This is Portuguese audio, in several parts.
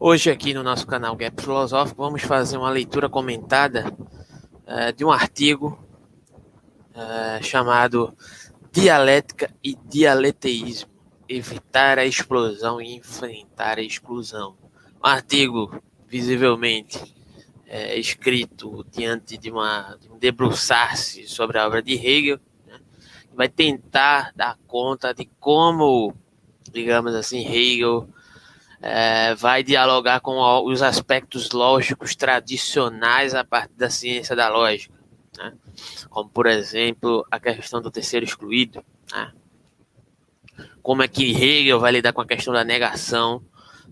Hoje aqui no nosso canal Gap Filosófico vamos fazer uma leitura comentada de um artigo chamado Dialética e Dialeteísmo, evitar a explosão e enfrentar a exclusão. Um artigo visivelmente escrito diante de um debruçar-se sobre a obra de Hegel, né? Vai tentar dar conta de como, digamos assim, Hegel vai dialogar com os aspectos lógicos tradicionais a partir da ciência da lógica, né? Como, por exemplo, a questão do terceiro excluído, né? Como é que Hegel vai lidar com a questão da negação,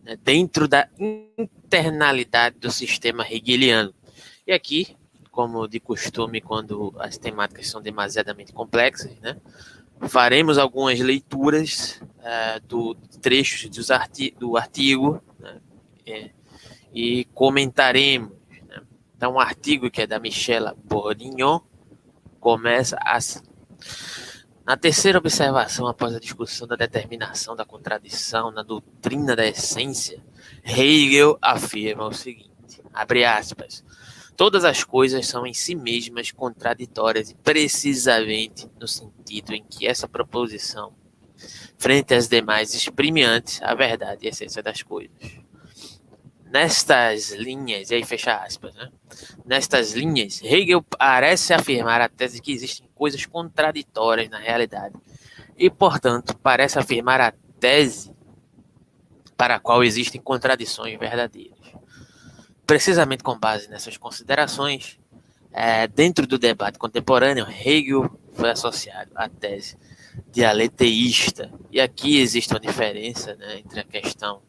né, dentro da internalidade do sistema hegeliano. E aqui, como de costume, quando as temáticas são demasiadamente complexas, né, faremos algumas leituras do trechos do artigo, né, e comentaremos. Né. Então, um artigo que é da Michela Bourdignon começa assim. Na terceira observação, após a discussão da determinação da contradição na doutrina da essência, Hegel afirma o seguinte, abre aspas, todas as coisas são em si mesmas contraditórias e precisamente no sentido em que essa proposição, frente às demais, exprime antes a verdade e a essência das coisas. Nestas linhas, e aí fecha aspas, né? Nestas linhas, Hegel parece afirmar a tese de que existem coisas contraditórias na realidade e, portanto, parece afirmar a tese para a qual existem contradições verdadeiras. Precisamente com base nessas considerações, dentro do debate contemporâneo, Hegel foi associado à tese dialeteísta. E aqui existe uma diferença, né, entre a questão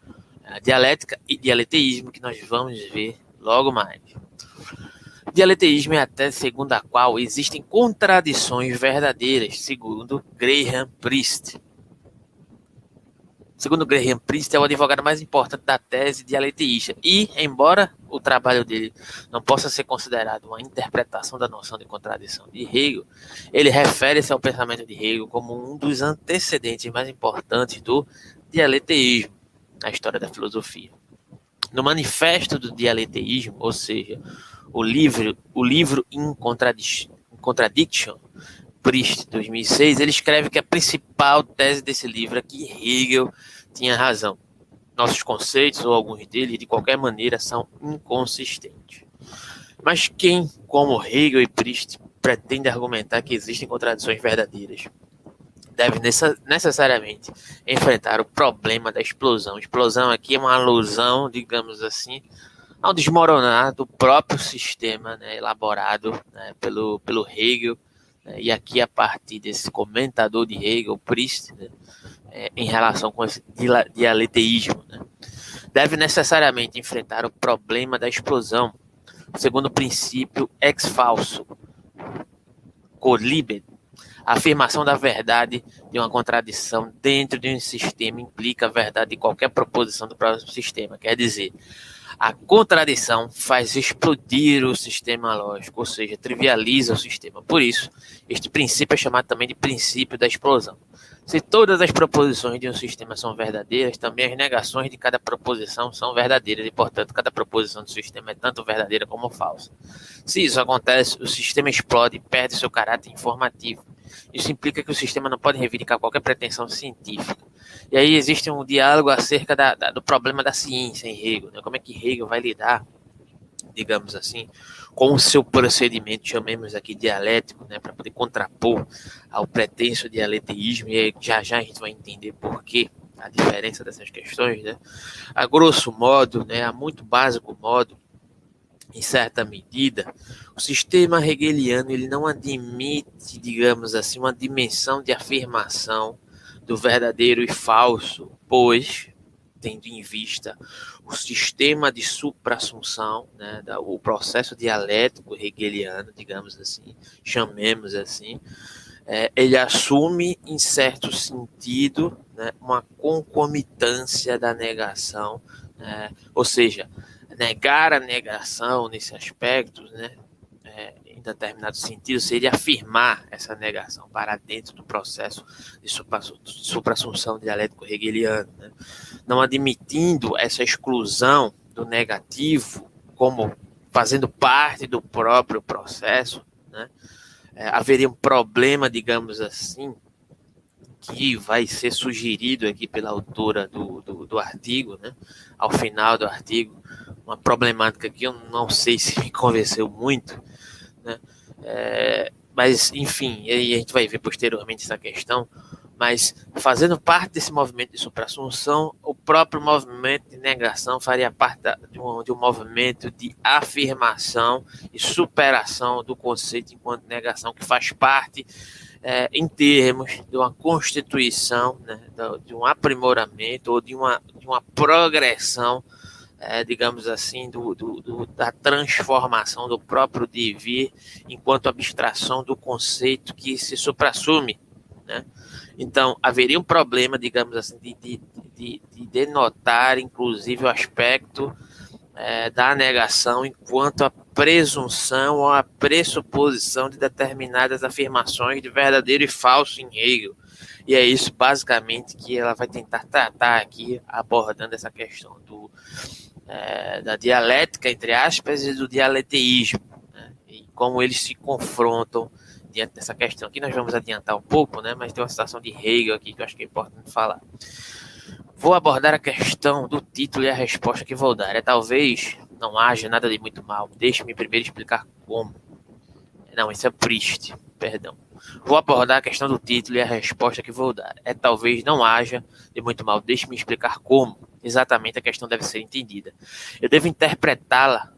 dialética e dialeteísmo, que nós vamos ver logo mais. Dialeteísmo é a tese segundo a qual existem contradições verdadeiras, segundo Graham Priest. Segundo Graham Priest, é o advogado mais importante da tese dialeteísta. E, embora o trabalho dele não possa ser considerado uma interpretação da noção de contradição de Hegel, ele refere-se ao pensamento de Hegel como um dos antecedentes mais importantes do dialeteísmo na história da filosofia. No Manifesto do Dialeteísmo, ou seja, o livro In Contradiction, Priest, 2006, ele escreve que a principal tese desse livro é que Hegel tinha razão. Nossos conceitos, ou alguns deles, de qualquer maneira, são inconsistentes. Mas quem, como Hegel e Priest, pretende argumentar que existem contradições verdadeiras, deve necessariamente enfrentar o problema da explosão. Explosão aqui é uma alusão, digamos assim, ao desmoronar do próprio sistema, né, elaborado, né, pelo Hegel, né, e aqui a partir desse comentador de Hegel, Priest, né, em relação com esse dialeteísmo, né, deve necessariamente enfrentar o problema da explosão, segundo o princípio ex falso, quod a afirmação da verdade de uma contradição dentro de um sistema implica a verdade de qualquer proposição do próprio sistema. Quer dizer, a contradição faz explodir o sistema lógico, ou seja, trivializa o sistema. Por isso, este princípio é chamado também de princípio da explosão. Se todas as proposições de um sistema são verdadeiras, também as negações de cada proposição são verdadeiras e, portanto, cada proposição do sistema é tanto verdadeira como falsa. Se isso acontece, o sistema explode e perde seu caráter informativo. Isso implica que o sistema não pode reivindicar qualquer pretensão científica. E aí existe um diálogo acerca do problema da ciência em Hegel, né? Como é que Hegel vai lidar, digamos assim, com o seu procedimento, chamemos aqui dialético, né, para poder contrapor ao pretenso dialeteísmo, e aí já a gente vai entender por que a diferença dessas questões, né? A grosso modo, né, a muito básico modo, em certa medida, o sistema hegeliano ele não admite, digamos assim, uma dimensão de afirmação do verdadeiro e falso, pois, tendo em vista o sistema de suprassunção, né, o processo dialético hegeliano, digamos assim, chamemos assim, ele assume, em certo sentido, né, uma concomitância da negação, ou seja, negar a negação nesse aspecto, né, em determinado sentido, seria afirmar essa negação para dentro do processo de suprassunção dialético-hegeliano, né? Não admitindo essa exclusão do negativo como fazendo parte do próprio processo, né? Haveria um problema, digamos assim, que vai ser sugerido aqui pela autora do artigo, né? Ao final do artigo, uma problemática que eu não sei se me convenceu muito, né? Mas, enfim, aí a gente vai ver posteriormente essa questão, mas fazendo parte desse movimento de suprassunção, o próprio movimento de negação faria parte de um movimento de afirmação e superação do conceito enquanto negação, que faz parte, em termos de uma constituição, né, de um aprimoramento ou de uma progressão, digamos assim, da transformação do próprio devir enquanto abstração do conceito que se suprassume, né? Então, haveria um problema, digamos assim, de denotar, inclusive, o aspecto da negação enquanto a presunção ou a pressuposição de determinadas afirmações de verdadeiro e falso em Hegel. E é isso, basicamente, que ela vai tentar tratar aqui, abordando essa questão da dialética, entre aspas, e do dialeteísmo, né? E como eles se confrontam diante dessa questão. Aqui nós vamos adiantar um pouco, né? Mas tem uma citação de Hegel aqui que eu acho que é importante falar. Vou abordar a questão do título e a resposta que vou dar. Talvez não haja nada de muito mal. Deixe-me primeiro explicar como. Não, isso é Proust, perdão. Vou abordar a questão do título e a resposta que vou dar. Talvez não haja de muito mal. Deixe-me explicar como exatamente a questão deve ser entendida. Eu devo interpretá-la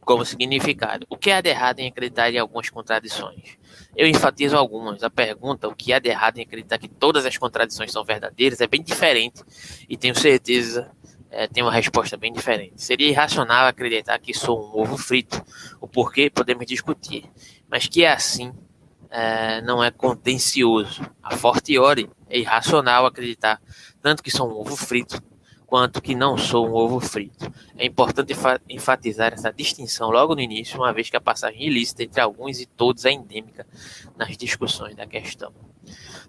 como significado. O que há de errado em acreditar em algumas contradições? Eu enfatizo algumas. A pergunta, o que há de errado em acreditar que todas as contradições são verdadeiras, é bem diferente e tenho certeza tem uma resposta bem diferente. Seria irracional acreditar que sou um ovo frito. O porquê podemos discutir, mas que é assim não é contencioso. A fortiori é irracional acreditar tanto que sou um ovo frito quanto que não sou um ovo frito. É importante enfatizar essa distinção logo no início, uma vez que a passagem ilícita entre alguns e todos é endêmica nas discussões da questão.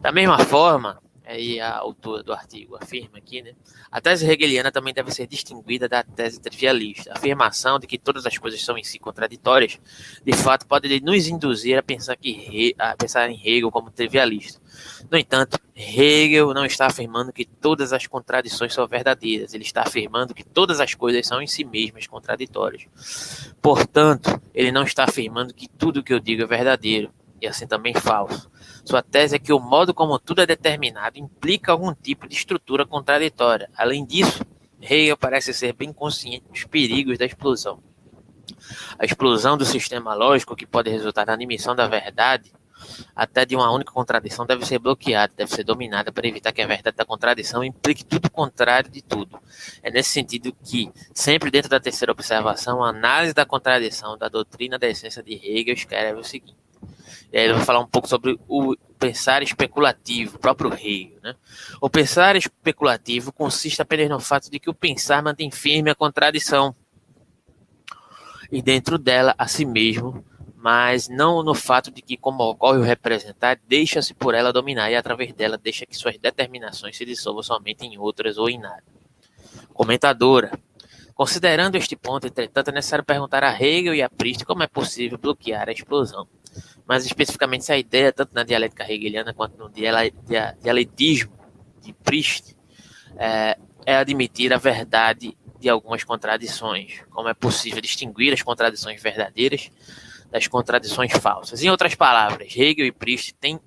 Da mesma forma, aí a autora do artigo afirma aqui, né, a tese hegeliana também deve ser distinguida da tese trivialista. A afirmação de que todas as coisas são em si contraditórias, de fato, pode nos induzir a pensar em Hegel como trivialista. No entanto, Hegel não está afirmando que todas as contradições são verdadeiras. Ele está afirmando que todas as coisas são em si mesmas contraditórias. Portanto, ele não está afirmando que tudo o que eu digo é verdadeiro, e assim também falso. Sua tese é que o modo como tudo é determinado implica algum tipo de estrutura contraditória. Além disso, Hegel parece ser bem consciente dos perigos da explosão. A explosão do sistema lógico, que pode resultar na admissão da verdade, até de uma única contradição, deve ser bloqueada, deve ser dominada para evitar que a verdade da contradição implique tudo o contrário de tudo. É nesse sentido que, sempre dentro da terceira observação, a análise da contradição da doutrina da essência de Hegel escreve o seguinte. E aí ele vai falar um pouco sobre o pensar especulativo, o próprio Hegel, né? O pensar especulativo consiste apenas no fato de que o pensar mantém firme a contradição e dentro dela a si mesmo, mas não no fato de que, como ocorre o representar, deixa-se por ela dominar e através dela deixa que suas determinações se dissolvam somente em outras ou em nada. Comentadora. Considerando este ponto, entretanto, é necessário perguntar a Hegel e a Proust como é possível bloquear a explosão. Mas especificamente se a ideia, tanto na dialética hegeliana quanto no dialetismo de Proust, é admitir a verdade de algumas contradições, como é possível distinguir as contradições verdadeiras das contradições falsas. Em outras palavras, Hegel e Proust têm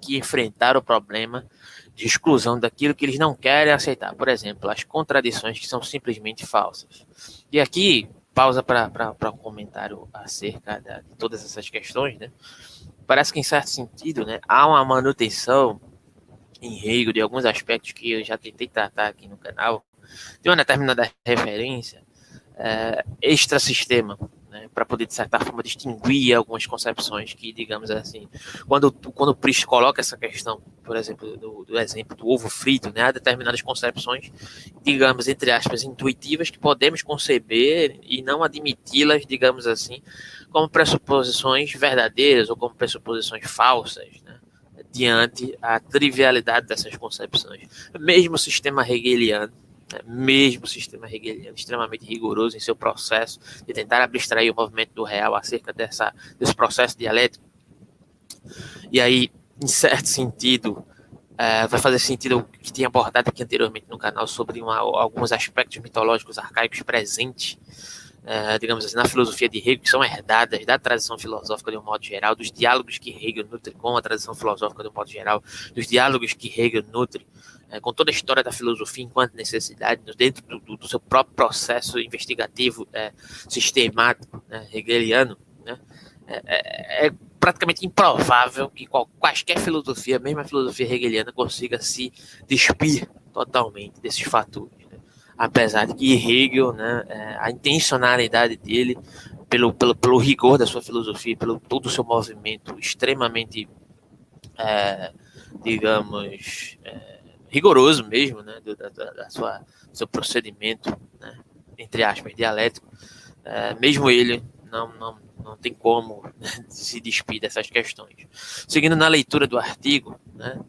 que enfrentar o problema de exclusão daquilo que eles não querem aceitar. Por exemplo, as contradições que são simplesmente falsas. E aqui, pausa para um comentário acerca de todas essas questões, né? Parece que, em certo sentido, né, há uma manutenção em Hegel de alguns aspectos que eu já tentei tratar aqui no canal, de uma determinada referência extra-sistema, né, para poder, de certa forma, distinguir algumas concepções que, digamos assim, quando o Priest coloca essa questão, por exemplo, do exemplo do ovo frito, né, há determinadas concepções, digamos, entre aspas, intuitivas, que podemos conceber e não admiti-las, digamos assim, como pressuposições verdadeiras ou como pressuposições falsas, né, diante a trivialidade dessas concepções. Mesmo o sistema hegeliano, extremamente rigoroso em seu processo de tentar abstrair o movimento do real acerca desse processo dialético. E aí, em certo sentido, vai fazer sentido o que tinha abordado aqui anteriormente no canal sobre alguns aspectos mitológicos arcaicos presentes, digamos assim, na filosofia de Hegel, que são herdadas da tradição filosófica de um modo geral, dos diálogos que Hegel nutre com a tradição filosófica de um modo geral, dos diálogos que Hegel nutre com toda a história da filosofia enquanto necessidade, dentro do seu próprio processo investigativo sistemático, né, hegeliano, né, é praticamente improvável que quaisquer filosofia, mesmo a filosofia hegeliana, consiga se despir totalmente desses fatores. Né? Apesar de que Hegel, né, a intencionalidade dele, pelo rigor da sua filosofia, pelo todo o seu movimento extremamente, digamos, rigoroso mesmo, né, do seu procedimento, né, entre aspas, dialético, mesmo ele não tem como, né, se despir dessas questões. Seguindo na leitura do artigo, né,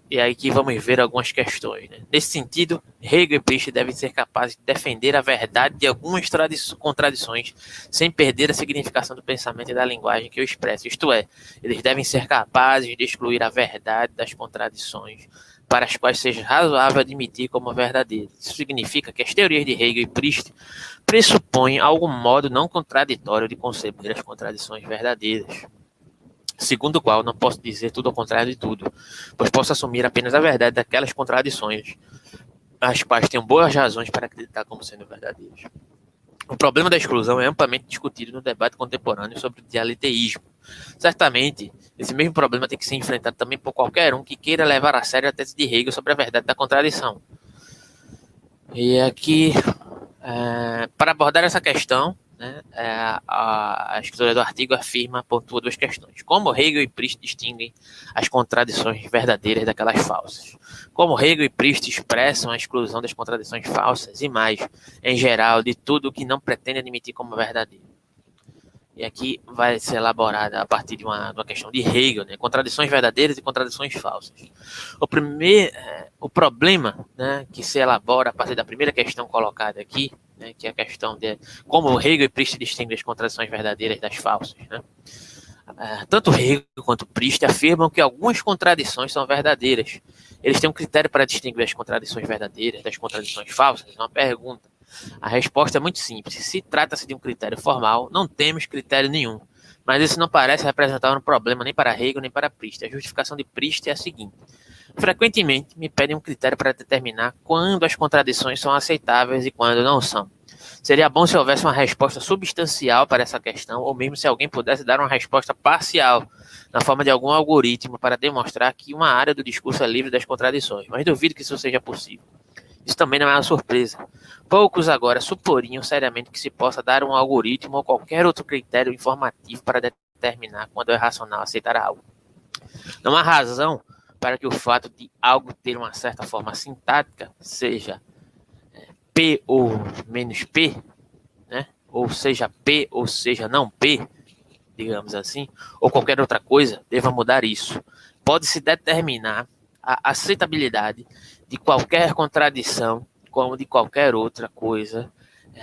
e aí que vamos ver algumas questões. Né? Nesse sentido, Hegel e Priest devem ser capazes de defender a verdade de algumas contradições, sem perder a significação do pensamento e da linguagem que o expressa. Isto é, eles devem ser capazes de excluir a verdade das contradições, para as quais seja razoável admitir como verdadeiras. Isso significa que as teorias de Hegel e Priest pressupõem algum modo não contraditório de conceber as contradições verdadeiras, segundo o qual não posso dizer tudo ao contrário de tudo, pois posso assumir apenas a verdade daquelas contradições, as quais tenho boas razões para acreditar como sendo verdadeiras. O problema da exclusão é amplamente discutido no debate contemporâneo sobre o dialeteísmo. Certamente, esse mesmo problema tem que ser enfrentado também por qualquer um que queira levar a sério a tese de Hegel sobre a verdade da contradição. E aqui, para abordar essa questão, né, a escritora do artigo pontua duas questões. Como Hegel e Priest distinguem as contradições verdadeiras daquelas falsas? Como Hegel e Priest expressam a exclusão das contradições falsas e mais, em geral, de tudo o que não pretende admitir como verdadeiro? E aqui vai ser elaborada a partir de uma questão de Hegel, né, contradições verdadeiras e contradições falsas. O problema, né, que se elabora a partir da primeira questão colocada aqui, né, que é a questão de como Hegel e Priest distinguem as contradições verdadeiras das falsas. Né? Tanto Hegel quanto Priest afirmam que algumas contradições são verdadeiras. Eles têm um critério para distinguir as contradições verdadeiras das contradições falsas? Uma pergunta. A resposta é muito simples. Se trata-se de um critério formal, não temos critério nenhum. Mas isso não parece representar um problema nem para Hegel nem para Priest. A justificação de Priest é a seguinte. Frequentemente me pedem um critério para determinar quando as contradições são aceitáveis e quando não são. Seria bom se houvesse uma resposta substancial para essa questão, ou mesmo se alguém pudesse dar uma resposta parcial, na forma de algum algoritmo, para demonstrar que uma área do discurso é livre das contradições. Mas duvido que isso seja possível. Isso também não é uma surpresa. Poucos agora suporiam seriamente que se possa dar um algoritmo ou qualquer outro critério informativo para determinar quando é racional aceitar algo. Não há razão para que o fato de algo ter uma certa forma sintática, seja P ou menos P, né? Ou seja P ou seja não P, digamos assim, ou qualquer outra coisa, deva mudar isso. Pode-se determinar a aceitabilidade de qualquer contradição, como de qualquer outra coisa,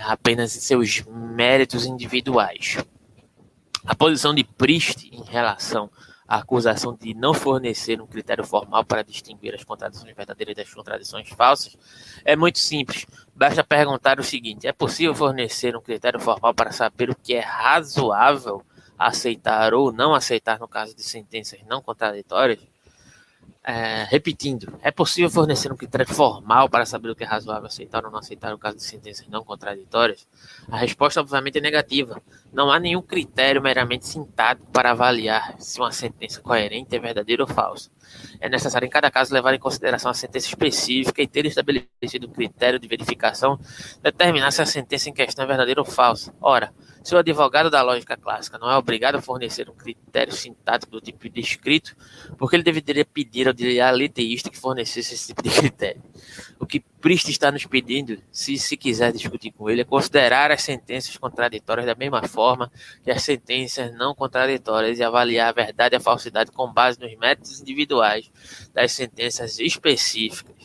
apenas em seus méritos individuais. A posição de Priest em relação à acusação de não fornecer um critério formal para distinguir as contradições verdadeiras das contradições falsas é muito simples. Basta perguntar o seguinte: é possível fornecer um critério formal para saber o que é razoável aceitar ou não aceitar no caso de sentenças não contraditórias? Repetindo, é possível fornecer um critério formal para saber o que é razoável aceitar ou não aceitar no caso de sentenças não contraditórias? A resposta, obviamente, é negativa. Não há nenhum critério meramente sintático para avaliar se uma sentença coerente é verdadeira ou falsa. É necessário, em cada caso, levar em consideração a sentença específica e ter estabelecido um critério de verificação, determinar se a sentença em questão é verdadeira ou falsa. Ora, se o advogado da lógica clássica não é obrigado a fornecer um critério sintático do tipo descrito, porque ele deveria pedir ao dialeteísta que fornecesse esse tipo de critério? O que Priest está nos pedindo, se quiser discutir com ele, é considerar as sentenças contraditórias da mesma forma que as sentenças não contraditórias e avaliar a verdade e a falsidade com base nos métodos individuais das sentenças específicas.